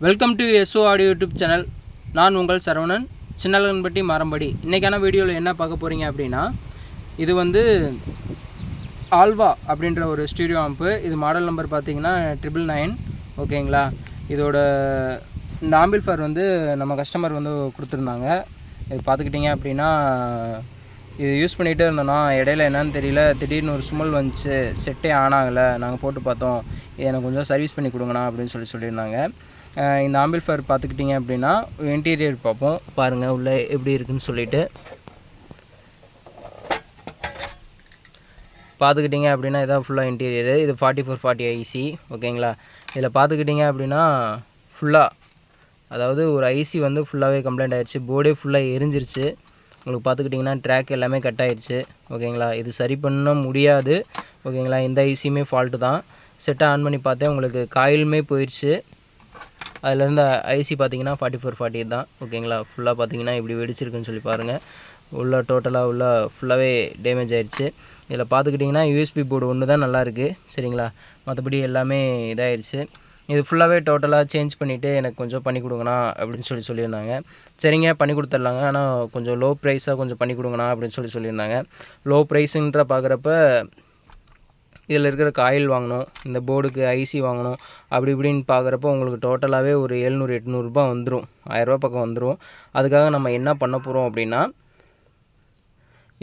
Welcome to S O audio YouTube channel. நான் உங்கள் சரவணன், சின்னலன்பட்டி மாரம்படி. இன்றைக்கான வீடியோவில் என்ன பார்க்க போகிறீங்க அப்படின்னா, இது வந்து ஆல்வா அப்படின்ற ஒரு ஸ்டீரியோ ஆம்பு. இது மாடல் நம்பர் பார்த்தீங்கன்னா 999. ஓகேங்களா. இதோட இந்த ஆம்பிள்ஃபயர் வந்து நம்ம கஸ்டமர் வந்து கொடுத்துருந்தாங்க. இது பார்த்துக்கிட்டிங்க அப்படின்னா, இது யூஸ் பண்ணிகிட்டே இருந்தோன்னா இடையில என்னன்னு தெரியல, திடீர்னு ஒரு சுமல் வந்துச்சு, செட்டே ஆன் ஆகலை. நாங்கள் போட்டு பார்த்தோம், எனக்கு கொஞ்சம் சர்வீஸ் பண்ணி கொடுங்கண்ணா அப்படின்னு சொல்லியிருந்தாங்க. இந்த ஆம்பிள்ஃபயர் பார்த்துக்கிட்டிங்க அப்படின்னா இன்டீரியர் பார்ப்போம், பாருங்கள் உள்ளே எப்படி இருக்குதுன்னு சொல்லிவிட்டு. பார்த்துக்கிட்டிங்க அப்படின்னா இதான் ஃபுல்லாக இன்டீரியரு. இது 4440 ஐசி. ஓகேங்களா. இதில் பார்த்துக்கிட்டிங்க அப்படின்னா ஃபுல்லாக, அதாவது ஒரு ஐசி வந்து ஃபுல்லாகவே கம்ப்ளைண்ட் ஆகிடுச்சு. போர்டே ஃபுல்லாக எரிஞ்சிருச்சு. உங்களுக்கு பார்த்துக்கிட்டிங்கன்னா ட்ராக் எல்லாமே கட் ஆகிடுச்சு. ஓகேங்களா. இது சரி பண்ண முடியாது. ஓகேங்களா. இந்த ஐசியுமே ஃபால்ட்டு தான். செட்டை ஆன் பண்ணி பார்த்தேன், உங்களுக்கு காயிலுமே போயிடுச்சு. அதிலேருந்து ஐசி பார்த்தீங்கன்னா 4440 தான். ஓகேங்களா. ஃபுல்லாக பார்த்தீங்கன்னா இப்படி வெடிச்சிருக்குன்னு சொல்லி பாருங்கள். உள்ள டோட்டலாக உள்ள ஃபுல்லாகவே டேமேஜ் ஆகிடுச்சு. இதில் பார்த்துக்கிட்டிங்கன்னா யூஎஸ்பி போர்டு ஒன்று தான் நல்லாயிருக்கு. சரிங்களா. மற்றபடி எல்லாமே இதாகிடுச்சு. இது ஃபுல்லாகவே டோட்டலாக சேஞ்ச் பண்ணிவிட்டு எனக்கு கொஞ்சம் பண்ணி கொடுங்கண்ணா அப்படின்னு சொல்லியிருந்தாங்க. சரிங்க, பண்ணி கொடுத்துர்லாங்க, ஆனால் கொஞ்சம் லோ ப்ரைஸாக கொஞ்சம் பண்ணி கொடுங்கண்ணா அப்படின்னு சொல்லியிருந்தாங்க. லோ ப்ரைஸுன்ற பார்க்குறப்ப இதில் இருக்கிற காயில் வாங்கணும், இந்த போர்டுக்கு ஐசி வாங்கணும், அப்படி இப்படின்னு பார்க்குறப்போ உங்களுக்கு டோட்டலாகவே ஒரு 700-800 ரூபா வந்துடும், 1000 ரூபா பக்கம் வந்துடும். அதுக்காக நம்ம என்ன பண்ண போகிறோம் அப்படின்னா,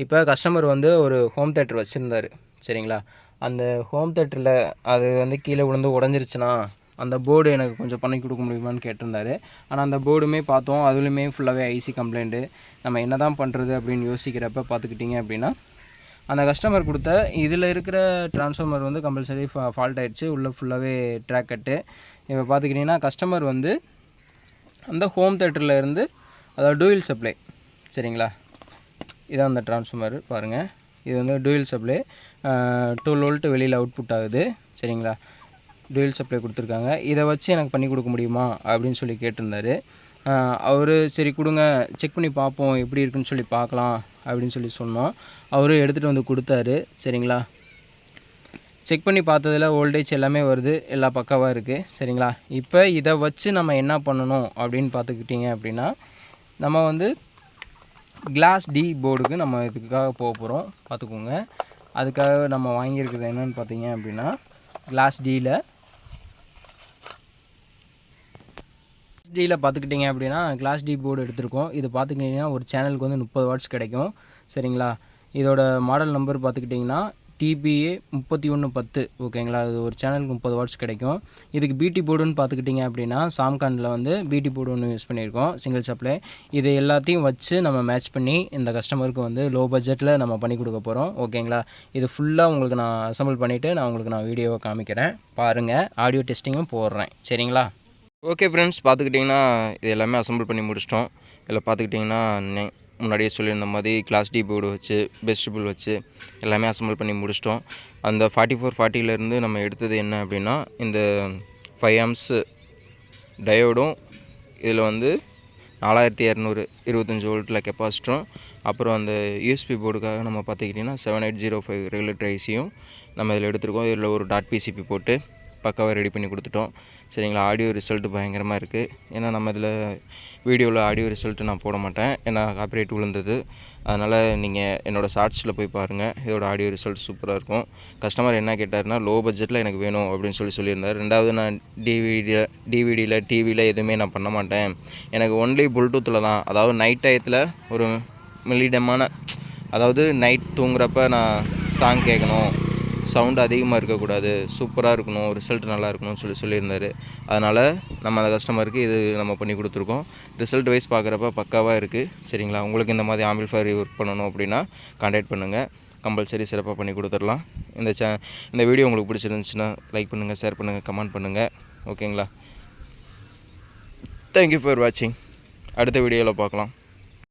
இப்போ கஸ்டமர் வந்து ஒரு ஹோம் தேட்டர் வச்சுருந்தார். சரிங்களா. அந்த ஹோம் தேட்டரில் அது வந்து கீழே விழுந்து உடஞ்சிருச்சுன்னா அந்த போர்டு எனக்கு கொஞ்சம் பண்ணி கொடுக்க முடியுமான்னு கேட்டிருந்தார். ஆனால் அந்த போர்டுமே பார்த்தோம், அதுலேயுமே ஃபுல்லாகவே ஐசி கம்ப்ளைண்ட்டு. நம்ம என்ன தான் பண்ணுறது அப்படின்னு யோசிக்கிறப்ப பார்த்துக்கிட்டிங்க அப்படின்னா, அந்த கஸ்டமர் கொடுத்த இதில் இருக்கிற ட்ரான்ஸ்ஃபார்மர் வந்து கம்பல்சரி ஃபால்ட் ஆகிடுச்சு. உள்ளே ஃபுல்லாகவே ட்ராக் கட்டு. இப்போ பார்த்துக்கிட்டிங்கன்னா கஸ்டமர் வந்து அந்த ஹோம் தேட்டரில் இருந்து, அதாவது டூயல் சப்ளை. சரிங்களா. இதான் அந்த ட்ரான்ஸ்ஃபார்மர் பாருங்கள். இது வந்து டூயல் சப்ளை, 12 வோல்ட் வெளியில் அவுட்புட் ஆகுது. சரிங்களா. டூயல் சப்ளை கொடுத்துருக்காங்க. இதை வச்சு எனக்கு பண்ணி கொடுக்க முடியுமா அப்படின்னு சொல்லி கேட்டிருந்தார். அவர் சரி கொடுங்க, செக் பண்ணி பார்ப்போம், எப்படி இருக்குன்னு சொல்லி பார்க்கலாம் அப்படின்னு சொன்னோம். அவரும் எடுத்துகிட்டு வந்து கொடுத்தாரு. சரிங்களா. செக் பண்ணி பார்த்ததில் வோல்டேஜ் எல்லாமே வருது, எல்லா பக்காவாக இருக்குது. சரிங்களா. இப்போ இதை வச்சு நம்ம என்ன பண்ணணும் அப்படின்னு பார்த்துக்கிட்டிங்க அப்படின்னா, நம்ம வந்து கிளாஸ் டி போர்டுக்கு நம்ம இதுக்காக போக போகிறோம். பார்த்துக்கோங்க. அதுக்காக நம்ம வாங்கியிருக்கிறது என்னென்னு பார்த்தீங்க அப்படின்னா, கிளாஸ் டியில் பார்த்துக்கிட்டிங்க அப்படின்னா கிளாஸ் டி போர்டு எடுத்திருக்கோம். இது பார்த்துக்கிட்டிங்கன்னா ஒரு சேனலுக்கு வந்து 30 வாட்ஸ் கிடைக்கும். சரிங்களா. இதோட மாடல் நம்பர் பார்த்துக்கிட்டிங்கன்னா TPA 3110. ஓகேங்களா. இது ஒரு சேனலுக்கு 30 வாட்ஸ் கிடைக்கும். இதுக்கு பிடி போர்டுன்னு பார்த்துக்கிட்டிங்க அப்படின்னா சாம்கானில் வந்து பிடி போர்டு ஒன்று யூஸ் பண்ணியிருக்கோம், சிங்கிள் சப்ளை. இது எல்லாத்தையும் வச்சு நம்ம மேட்ச் பண்ணி இந்த கஸ்டமருக்கு வந்து லோ பட்ஜெட்டில் நம்ம பண்ணி கொடுக்க போகிறோம். ஓகேங்களா. இது ஃபுல்லாக உங்களுக்கு நான் அசம்பிள் பண்ணிவிட்டு நான் வீடியோவை காமிக்கிறேன், பாருங்கள். ஆடியோ டெஸ்டிங்கும் போடுறேன். சரிங்களா. ஓகே ஃப்ரெண்ட்ஸ், பார்த்துக்கிட்டிங்கன்னா இது எல்லாமே அசம்பிள் பண்ணி முடிச்சிட்டோம். இதில் பார்த்துக்கிட்டிங்கன்னா முன்னாடியே சொல்லியிருந்த மாதிரி கிளாஸ் டி போர்டு வச்சு பெஸ்டிபிள் வச்சு எல்லாமே அசம்பிள் பண்ணி முடிச்சிட்டோம். அந்த 4440 நம்ம எடுத்தது என்ன அப்படின்னா, இந்த 5 amps டயோடும், இதில் வந்து 4200 25 வோல்ட்டில் கெப்பாசிட்டரும், அப்புறம் அந்த யூஎஸ்பி போர்டுக்காக நம்ம பார்த்துக்கிட்டிங்கன்னா 7805 ரெகுலேட்டர் ஐசியும் நம்ம இதில் எடுத்துருக்கோம். இதில் ஒரு .pcp போட்டு பக்காவாக ரெடி பண்ணி கொடுத்துட்டோம். சரிங்களா. ஆடியோ ரிசல்ட்டு பயங்கரமாக இருக்குது. ஏன்னா நம்ம இதில் வீடியோவில் ஆடியோ ரிசல்ட்டு நான் போட மாட்டேன், ஏன்னா காப்பிரைட் விழுந்தது. அதனால் நீங்கள் என்னோடய ஷார்ட்ஸில் போய் பாருங்கள், இதோட ஆடியோ ரிசல்ட் சூப்பராக இருக்கும். கஸ்டமர் என்ன கேட்டார்னா, லோ பட்ஜெட்டில் எனக்கு வேணும் அப்படின்னு சொல்லியிருந்தார். ரெண்டாவது, நான் டிவிடியில் டிவியில் எதுவுமே நான் பண்ண மாட்டேன், எனக்கு ஒன்லி ப்ளூடூத்தில் தான், அதாவது நைட் டயத்தில் ஒரு மில்லிடமான, அதாவது நைட் தூங்குறப்ப நான் சாங் கேட்கணும், சவுண்டு அதிகமாக இருக்கக்கூடாது, சூப்பராக இருக்கணும், ரிசல்ட் நல்லா இருக்கணும்னு சொல்லியிருந்தார். அதனால் நம்ம அந்த கஸ்டமருக்கு இது நம்ம பண்ணி கொடுத்துருக்கோம். ரிசல்ட் வைஸ் பார்க்குறப்ப பக்காவாக இருக்குது. சரிங்களா. உங்களுக்கு இந்த மாதிரி ஆம்பிள்ஃபயர் ஒர்க் பண்ணணும் அப்படின்னா கான்டாக்ட் பண்ணுங்கள், கம்பல்சரி சிறப்பாக பண்ணி கொடுத்துடலாம். இந்த வீடியோ உங்களுக்கு பிடிச்சிருந்துச்சுன்னா லைக் பண்ணுங்கள், ஷேர் பண்ணுங்கள், கமெண்ட் பண்ணுங்கள். ஓகேங்களா. தேங்க்யூ ஃபார் வாட்சிங். அடுத்த வீடியோவில் பார்க்கலாம்.